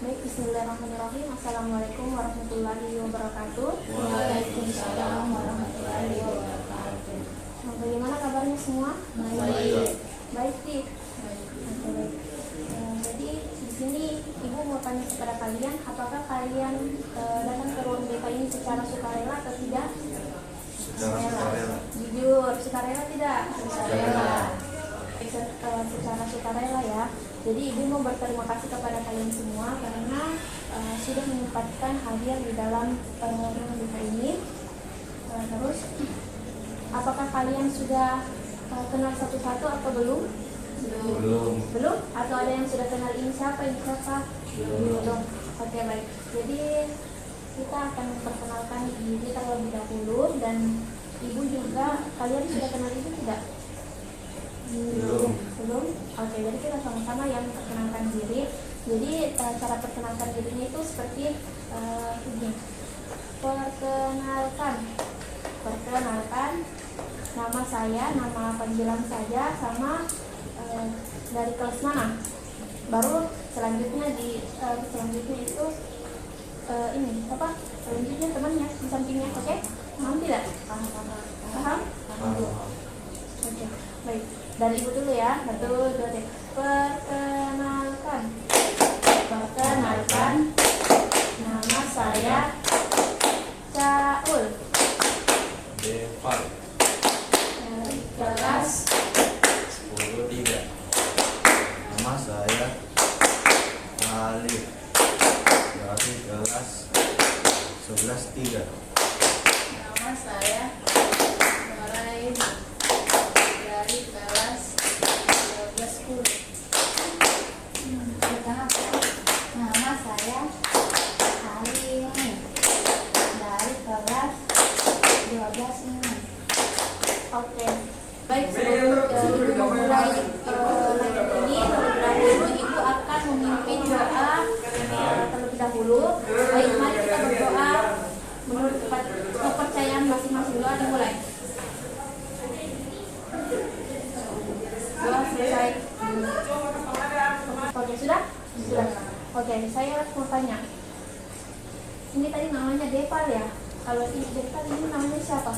Baik, bismillahirrahmanirrahim. Assalamualaikum warahmatullahi wabarakatuh. Waalaikumsalam warahmatullahi wabarakatuh. Bagaimana kabarnya semua? Baik. Baik, Dik. Oke, baik. Jadi di sini Ibu mau tanya kepada kalian, apakah kalian datang ke ruang BK ini secara sukarela atau tidak? Secara sukarela. Jujur, sukarela tidak? Sukarela. Secara sukarela ya. Jadi Ibu mau berterima kasih kepada kalian semua karena sudah menyempatkan hadir di dalam ruang BK ini. Terus, apakah kalian sudah kenal satu-satu atau belum? Belum? Atau ada yang sudah kenal ini siapa? Belum. Oke, baik. Jadi kita akan memperkenalkan diri terlebih dahulu dan Ibu juga, kalian sudah kenal Ibu tidak? Belum? Oke, jadi kita sama-sama yang memperkenalkan diri. Jadi cara perkenalkan dirinya itu seperti ini. Perkenalkan nama saya, nama panggilan saja, sama dari kelas mana. Baru selanjutnya selanjutnya itu ini apa? Selanjutnya temannya di sampingnya, oke? Paham tidak? Paham? Oke, baik. Dari Ibu dulu ya. 1, 2, 3. Perkenalkan nama saya Caul. Deval. Dari kelas 10-3. Nama saya Ali. Dari kelas 11-3. Nama saya Noraini dari kelas 12-10. Nama saya Halini dari kelas 12 ini. Oke. Baik, sebelum Ibu memulai lanjut ini, terlebih dahulu Ibu akan memimpin doa terlebih dahulu. Baik, mari kita berdoa menurut kepercayaan masing-masing. Doa dimulai. Doa selesai. Oke, sudah? Sudah. Oke, saya mau tanya. Ini tadi namanya Deval ya? Kalau ini Deval, ini namanya siapa?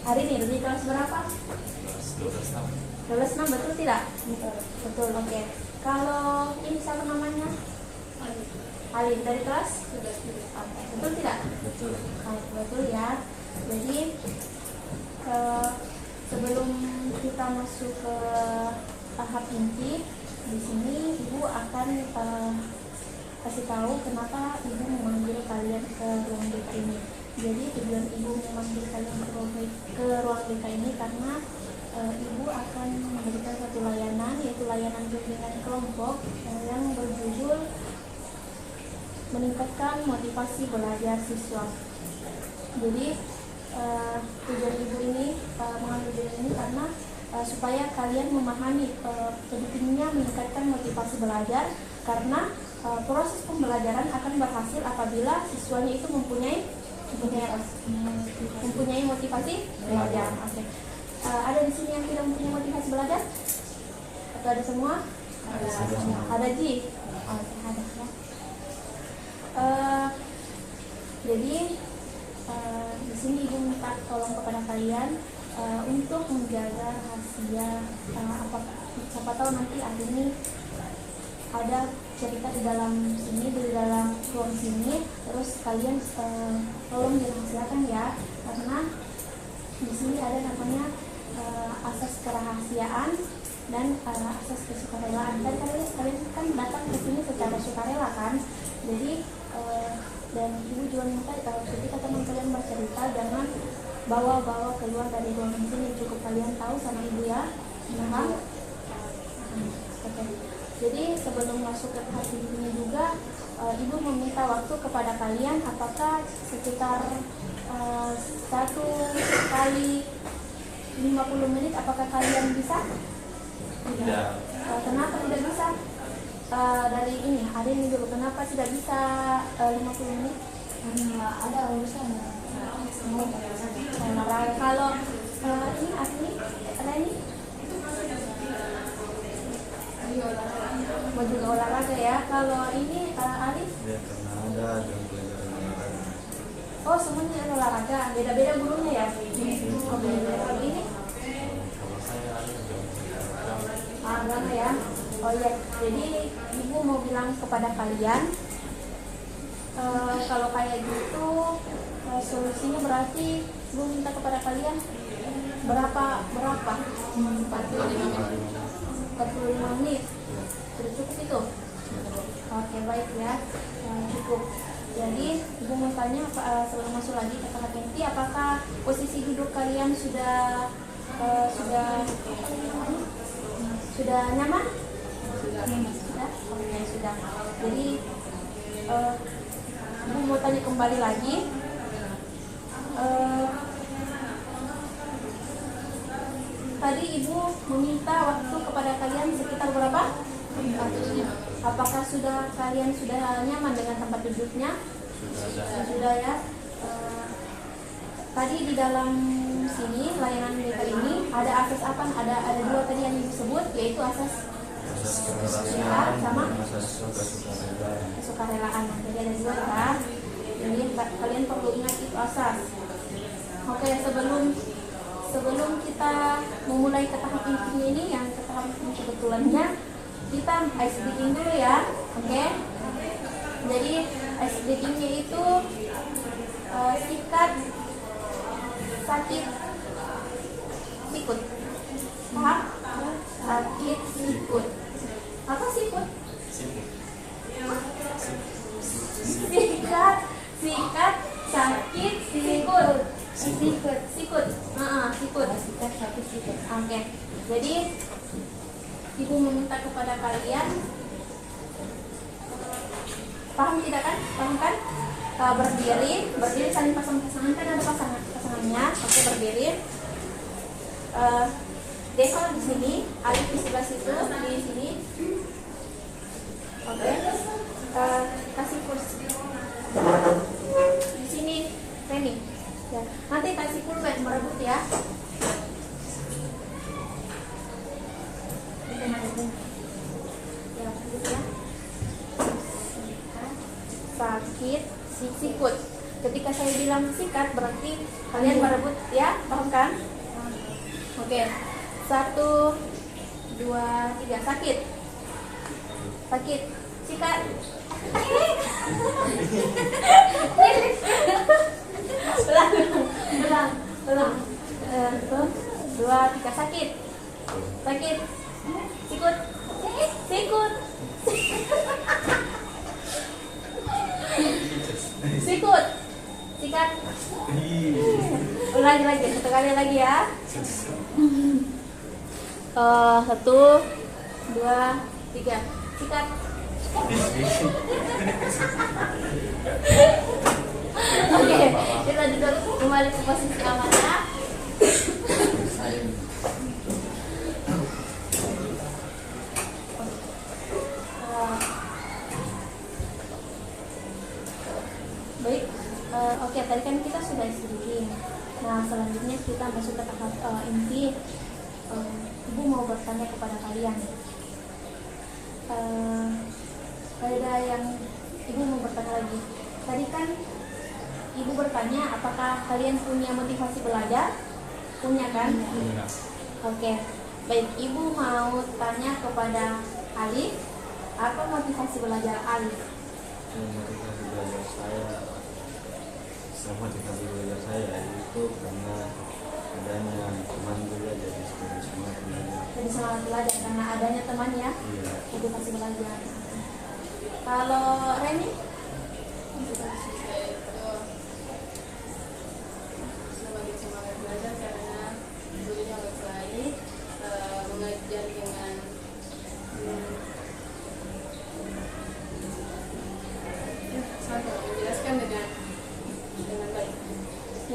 Hari ini di kelas berapa? 12-6, betul tidak? Betul, oke. Kalau ini siapa namanya? Alin, dari kelas? Oke, betul tidak? Betul ya. Jadi sebelum kita masuk ke tahap inti, di sini Ibu akan kasih tahu kenapa Ibu memanggil kalian ke ruang BK ini. Jadi tujuan Ibu memanggil kalian ke ruang BK ini karena Ibu akan memberikan satu layanan, yaitu layanan bimbingan kelompok yang berjudul meningkatkan motivasi belajar siswa. Jadi tujuan Ibu ini mengambil diri ini karena supaya kalian memahami pentingnya meningkatkan motivasi belajar, karena proses pembelajaran akan berhasil apabila siswanya itu mempunyai motivasi belajar. Oke. Ada di sini yang tidak mempunyai motivasi belajar? Atau ada semua? Ada Ji? Oke, ada ya. Jadi di sini Ibu minta tolong kepada kalian untuk menjaga rahasia. Siapa tahu nanti hari ini ada cerita di dalam sini, di dalam ruang sini, terus kalian tolong dirahasiakan ya, karena di sini ada namanya asas kerahasiaan dan asas kesukarelaan. Dan kalian kan datang ke sini secara sukarela kan, jadi dan Ibu juga minta ketika teman kalian bercerita jangan bawa keluar dari ruangan sini, cukup kalian tahu sama Ibu ya. Paham? Oke. Jadi sebelum masuk ke tahap ini juga Ibu meminta waktu kepada kalian, apakah sekitar 1 kali 50 menit, apakah kalian bisa? Tidak. Kenapa tidak bisa? Dari ini hari ini dulu, kenapa tidak bisa 50 menit? Karena ada urusan. Kalau ini asli ada ini mau juga olahraga ya. Kalau ini Oh, semuanya olahraga. Beda-beda gurunya ya? Oh, beda-beda. Kalau ini? Kalau saya ada Agama ya. Oh iya, jadi ibu mau bilang kepada kalian, kalau kayak gitu solusinya berarti ibu minta kepada kalian berapa 45 menit. Sudah cukup itu? Oke, baik ya. Cukup. Jadi ibu mau tanya sebelum masuk lagi ke tahap inti, apakah posisi duduk kalian sudah nyaman? Sudah? Oke, sudah. Jadi ibu mau tanya kembali lagi. Tadi ibu meminta waktu kepada kalian sekitar berapa? 4 jam. Apakah kalian sudah nyaman dengan tempat duduknya? Sudah ya. Tadi di dalam sini layanan mereka ini ada asas apa? Ada 2 tadi yang ibu sebut, yaitu asas ya, sama kesukarelaan. Jadi ada 2 ya. Jadi kalian perlu ingat itu asas. Oke, sebelum kita memulai ke tahap intinya ini, yang ke tahap kebetulannya kita ice breathing dulu ya. Oke. Jadi ice breathingnya itu sikat, sakit, sikut. Paham? Sakit, sikut. Apa sikut? Sikat, sakit, sikut. Sikut. Sikut, sakit, sikut. Oke. Jadi ibu meminta kepada kalian, paham tidak kan? Paham kan? Berdiri saling pasang-pasangan, kan ada pasangannya. Oke, berdiri. Deva di sini, Alif di sebelah situ, di sini. Oke. Kasih kursi. Di sini Reni. Ya. Nanti kasih pulpen merebut ya. Ya, gitu ya. Sakit, sikut. Ketika saya bilang sikat berarti kalian merebut ya, paham kan? Oke. 1, 2, 3, sakit. Sikat. Ulang. 1, 2, 3, sakit. Sikut. Sikat. Ulangi lagi, 1 kali lagi ya. 1, 2, 3, sikat. Oke, kita duduk kembali ke posisi aman ya. Baik, oke, tadi kan kita sudah sedikit. Nah, selanjutnya kita masuk ke tahap inti. Ibu mau bertanya kepada kalian. Ada yang ibu mau bertanya lagi. Tadi kan ibu bertanya apakah kalian punya motivasi belajar? Punya kan? Oke, baik, ibu mau tanya kepada Alif, apa motivasi belajar Alif? Motivasi belajar saya itu karena adanya teman juga, jadi semangat belajar. Jadi semangat belajar karena adanya teman ya. Iya. Motivasi belajar. Kalau Reni? Motivasi saya itu semakin semangat belajar karena gurunya baik, mengajar dengan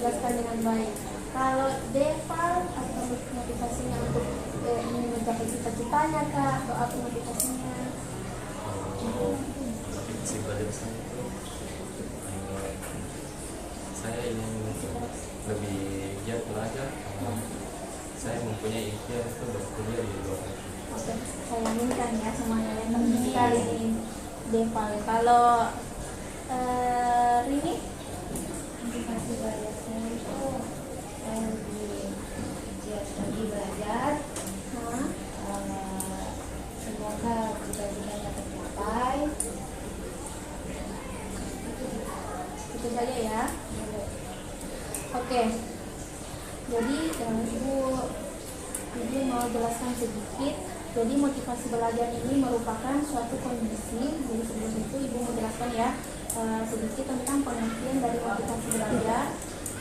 menjelaskan dengan baik. Kalau Deval, apa motivasinya untuk ingin mencapai cita-citanya kah, atau apa motivasinya? Motivasi belajar saya itu saya ingin lebih giat belajar karena saya mempunyai impian itu berkuliah di luar negeri. Oke, saya aminkan ya semuanya yang penting sekali ini Deval. Kalau Rini? motivasi belajar saya itu saya lebih giat lagi belajar. Nah, Semoga cita-cita dapat tercapai. itu saja ya. Oke, jadi Ibu mau jelaskan sedikit. Jadi motivasi belajar ini merupakan suatu kondisi. Jadi sebelum itu Ibu mau jelaskan ya sedikit tentang pengertian dari motivasi belajar.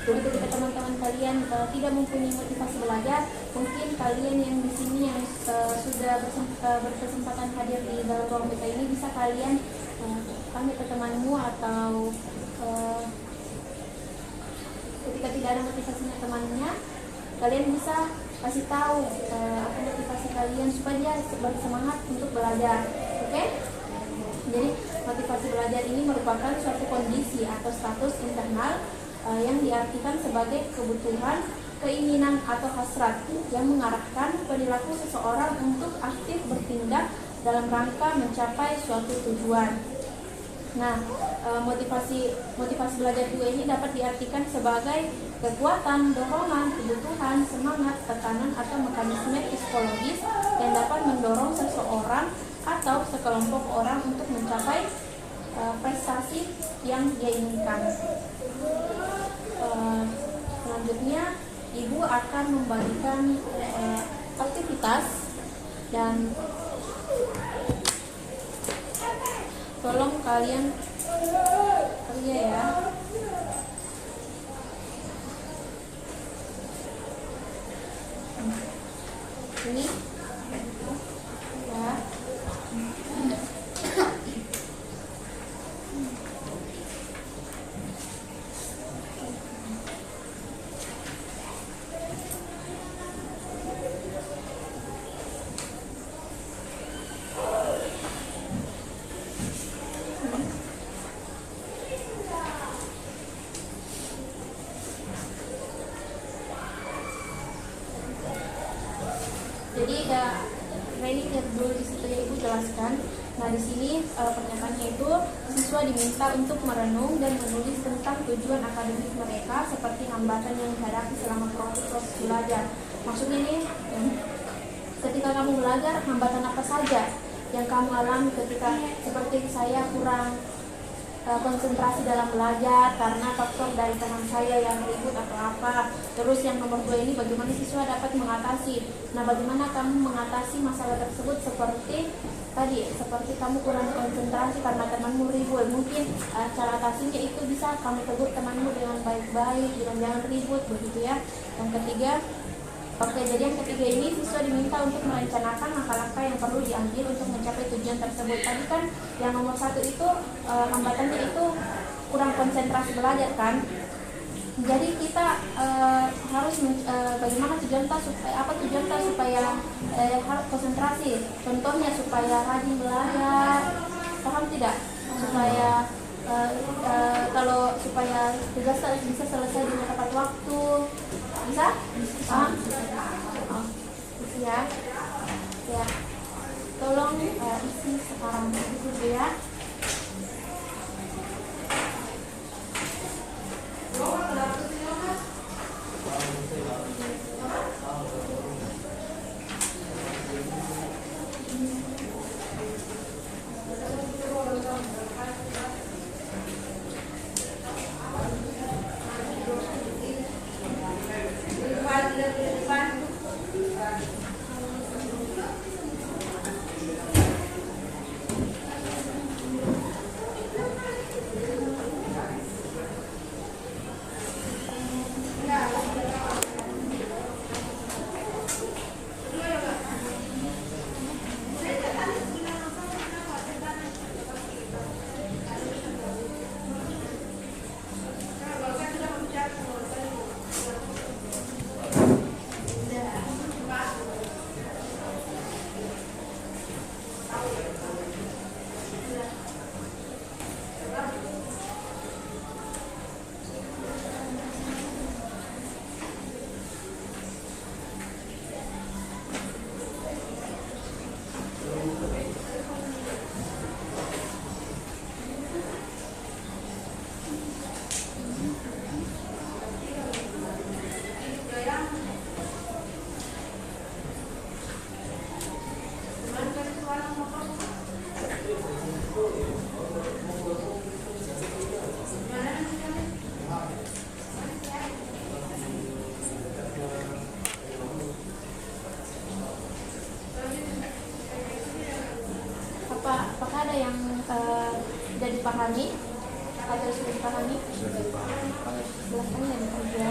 Jadi ketika teman-teman kalian tidak mempunyai motivasi belajar, mungkin kalian yang di sini yang sudah berkesempatan hadir di dalam ruang BK ini bisa kalian panggil ke temanmu atau ketika tidak ada motivasinya temannya, kalian bisa kasih tahu apa motivasi kalian supaya dia bersemangat untuk belajar. Oke? Jadi motivasi belajar ini merupakan suatu kondisi atau status internal yang diartikan sebagai kebutuhan, keinginan atau hasrat yang mengarahkan perilaku seseorang untuk aktif bertindak dalam rangka mencapai suatu tujuan. Nah, motivasi belajar juga ini dapat diartikan sebagai kekuatan, dorongan, kebutuhan, semangat, tekanan atau mekanisme psikologis yang dapat mendorong seseorang atau sekelompok orang untuk mencapai prestasi yang dia inginkan. Selanjutnya, Ibu akan membagikan aktivitas dan tolong kalian kerja ya. Ini ya. Jadi ini dulu di situ ya Ibu jelaskan. Nah di sini pernyataannya itu siswa diminta untuk merenung dan menulis tentang tujuan akademik mereka seperti hambatan yang dihadapi selama proses belajar. Maksudnya nih, ketika kamu belajar, hambatan apa saja yang kamu alami ketika seperti saya kurang konsentrasi dalam belajar karena faktor dari teman saya yang ribut atau apa. Terus yang nomor 2 ini bagaimana siswa dapat mengatasi. Nah, bagaimana kamu mengatasi masalah tersebut seperti tadi, seperti kamu kurang konsentrasi karena temanmu ribut. Mungkin cara atasinya itu bisa kamu tegur temanmu dengan baik-baik, jangan ribut begitu ya. Yang ketiga, jadi yang ketiga ini siswa diminta untuk merencanakan langkah-langkah yang perlu diambil untuk mencapai tujuan tersebut. Tadi kan yang nomor 1 itu hambatannya itu kurang konsentrasi belajar kan. Jadi kita harus bagaimana tujuan kita supaya harus konsentrasi. Contohnya supaya rajin belajar, paham tidak? Supaya kalau supaya tugas bisa selesai di tepat waktu. Bisa? Paham? Oh, ya. Ya. Tolong isi sekarang dulu ya. dipahami atau sudah dipahami? Sudah dipahami. Silahkan yang kerja.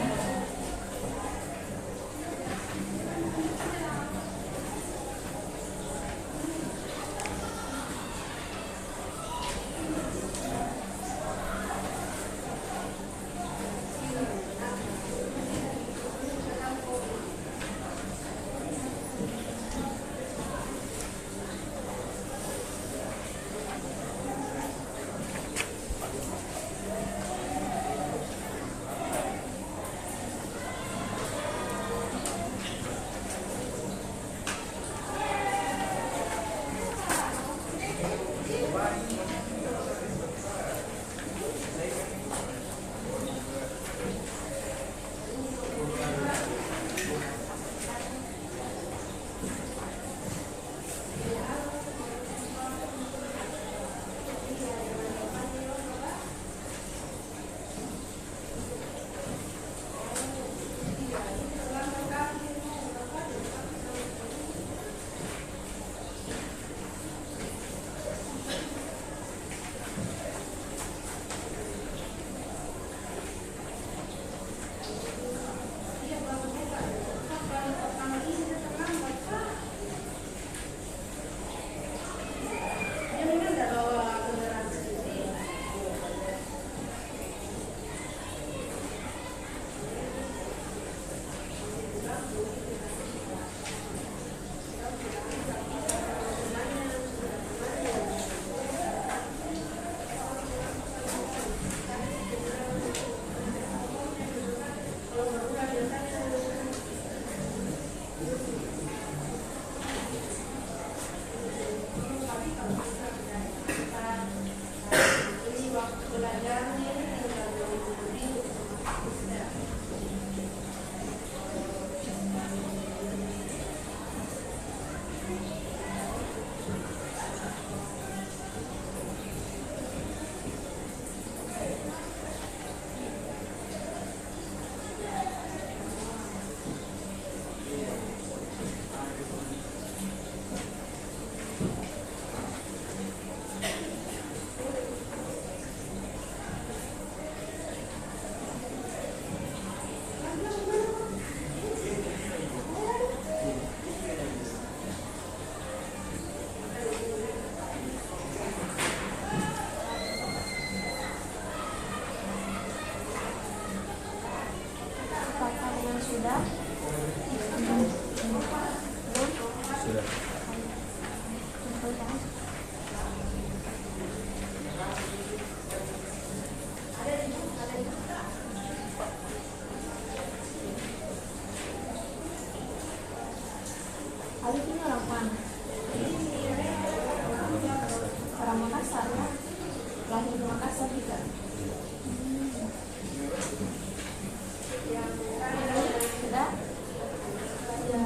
Sudah? Sudah. Contohnya. Alif ini orang mana? Orang Makassar ya? Lahir di Makassar juga. Sudah? Ya.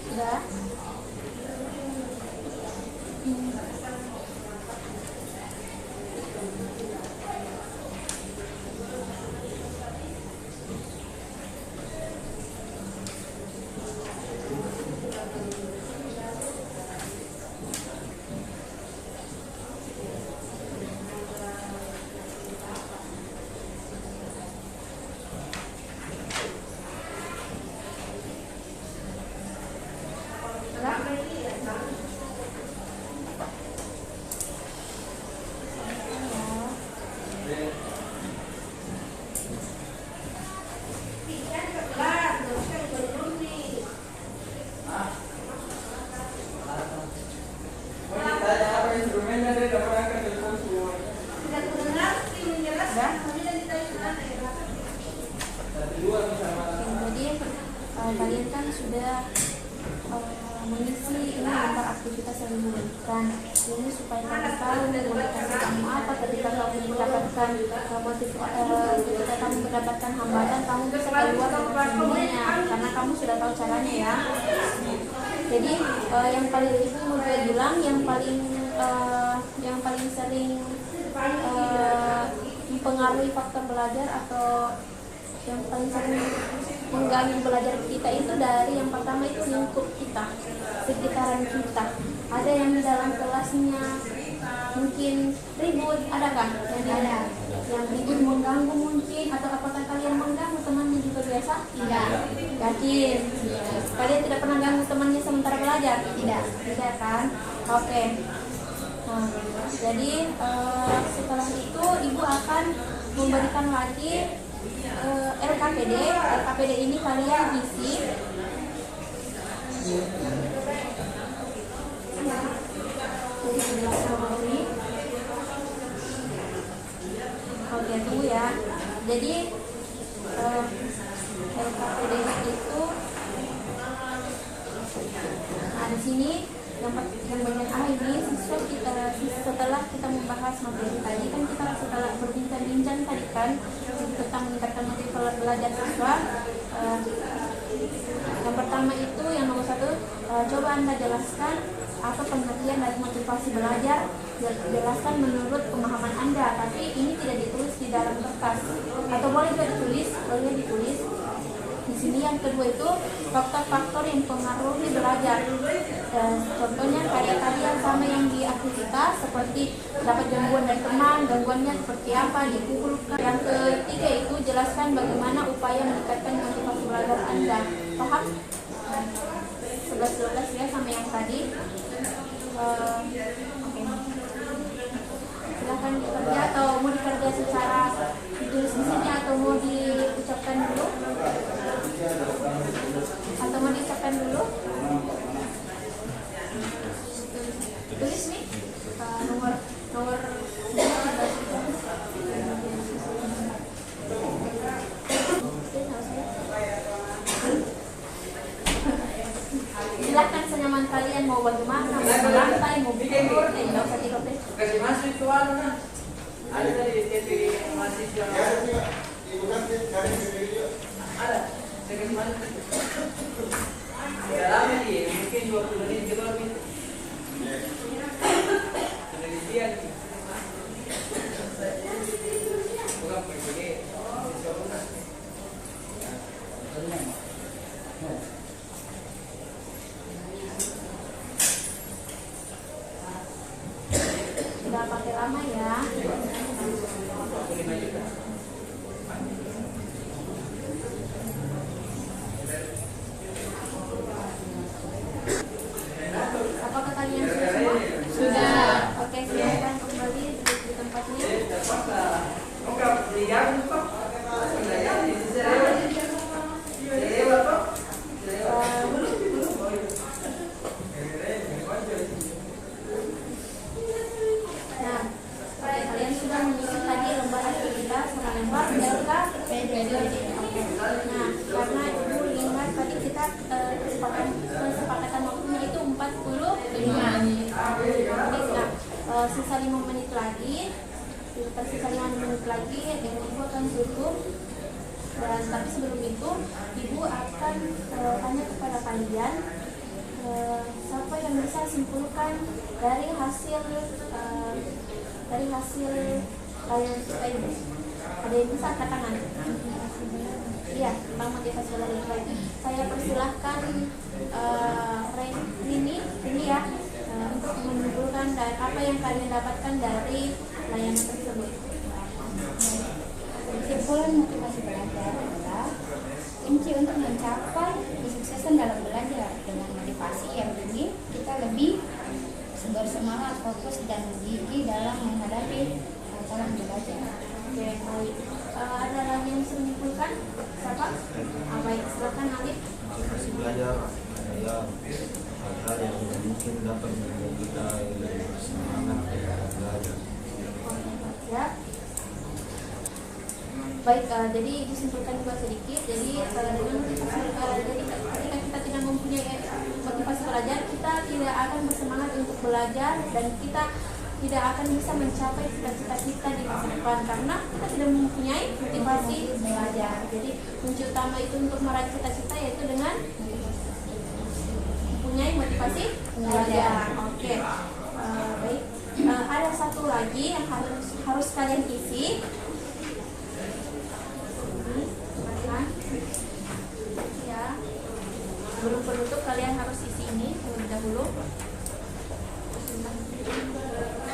Sudah? Kalian kan sudah mengisi ini antar aktivitas yang diberikan. Ini supaya kalian tahu mau dikasih kamu apa mendapatkan ketika kamu mendapatkan hambatan, kamu bisa keluar dengan sendirinya karena kamu sudah tahu caranya ya. Jadi yang paling itu mau gue bilang yang paling sering mempengaruhi faktor belajar atau yang paling sering mengganggu belajar kita itu dari yang pertama itu lingkup kita, sekitaran kita. Ada yang di dalam kelasnya mungkin ribut, adakah? Yang ribut mengganggu mungkin, atau apakah kalian mengganggu temannya juga biasa? Tidak. Yakin? Kalian tidak pernah ganggu temannya sementara belajar? Tidak. Tidak kan? Oke. Nah, jadi setelah itu ibu akan memberikan lagi LKPD. LKPD ini kalian isi. Jadi dijelaskan lagi. Oke, tunggu ya. Jadi LKPD itu, nah di sini yang bagian A ini setelah kita membahas materi tadi kan kita setelah berbincang-bincang tadi kan tentang meningkatkan motivasi belajar siswa. Yang pertama itu yang nomor 1, coba Anda jelaskan apa pengertian dari motivasi belajar. Jelaskan menurut pemahaman Anda, tapi ini tidak ditulis di dalam kertas atau boleh ditulis. Di sini yang kedua itu faktor-faktor yang mempengaruhi belajar. Contohnya kayak tadi yang sama yang di aktivitas, seperti dapat gangguan dari teman, gangguannya seperti apa, dipukul. Yang ketiga itu jelaskan bagaimana upaya meningkatkan motivasi belajar Anda. Paham? 11-12 ya sama yang tadi. Oke. Silahkan dikerja atau mau dikerja secara ditulis di sini atau mau diucapkan dulu? Tulis nih nomor silahkan senyaman kalian, mau bagaimana, mau ke lantai, mau tidur, tidak usah tidur deh. Kasih masuk itu ada dari TV mahasiswa. Ada, saya kasih masuk. Tidak lama sih, mungkin 20 menit juga lebih. Penelitian. Bukan begini. Tidak pakai lama ya. Apakah kalian sudah semua? Sudah. Oke, silakan kembali di tempatnya. Nah, kalian sudah mengisi tadi lembar aktivitas sama lembar LKPD. Nah, karena ibu lihat tadi kita kesepakatan waktunya itu 45 menit. Nah, sisa 5 menit lagi, tersisa 5 menit lagi, dan ibu akan tutup. Dan tapi sebelum itu, ibu akan tanya kepada kalian siapa yang bisa simpulkan dari hasil layanan kita ini. Ada yang bisa angkat tangan? Iya, tentang motivasi belajar. Saya persilahkan ini ya untuk menyimpulkan dan apa yang kalian dapatkan dari layanan tersebut. Kesimpulan motivasi belajar adalah kunci untuk mencapai kesuksesan dalam belajar. Dengan motivasi yang tinggi, kita lebih bersemangat, fokus, dan gigih dalam menghadapi tantangan belajar. Oke, baik. Ada lagi yang bisa menyimpulkan? Siapa? Baik, silakan Alif. Motivasi belajar adalah hal-hal yang mungkin dapat membuat kita lebih bersemangat dalam belajar. Ya. Baik, jadi disimpulkan juga sedikit. Jadi dengan motivasi jadi ketika kita tidak mempunyai motivasi belajar, kita tidak akan bersemangat untuk belajar dan kita tidak akan bisa mencapai cita-cita kita di masa depan karena kita tidak mempunyai motivasi belajar. Jadi kunci utama itu untuk meraih cita-cita yaitu dengan mempunyai motivasi belajar. Oke. Baik. Ada satu lagi yang harus kalian isi. Ya. Sebelum penutup kalian harus isi ini terlebih dahulu.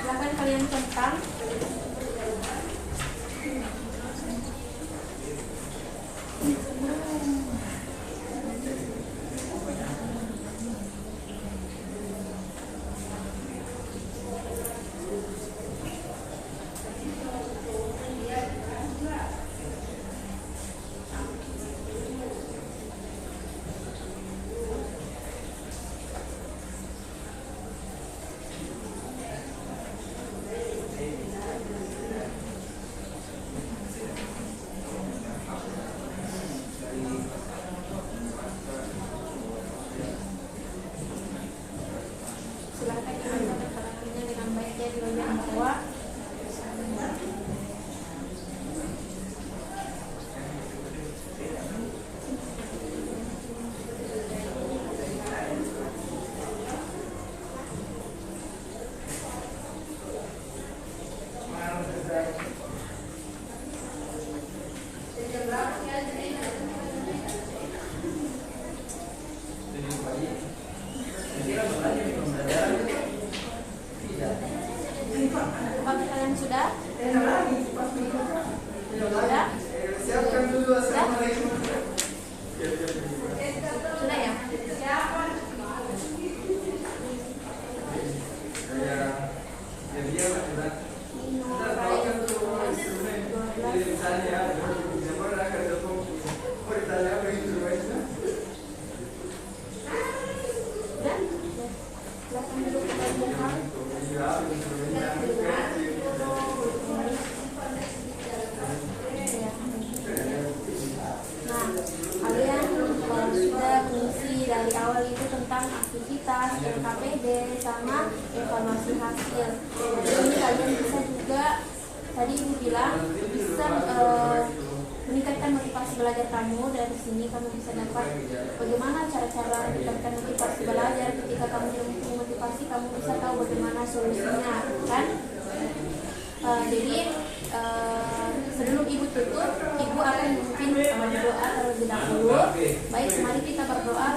Silahkan kalian centang. Silahkan kalian catat dengan baik ya di bagian bawah. Apakah kalian sudah? Sudah? Siapkan dulu assalamualaikum. Sudah ya? Silahkan duduk di belakang. Nah, kalian sudah mengisi dari awal itu tentang aktivitas, KPD, sama evaluasi hasil. Jadi ini kalian bisa juga, tadi Ibu bilang, bisa meningkatkan motivasi belajar kamu. Dari sini kamu bisa dapat bagaimana cara-cara meningkatkan motivasi belajar. Ketika kamu tidak mempunyai motivasi, kamu bisa tahu bagaimana solusinya, kan? Jadi sebelum Ibu tutup, Ibu akan memimpin doa terlebih dahulu. Baik, mari kita berdoa.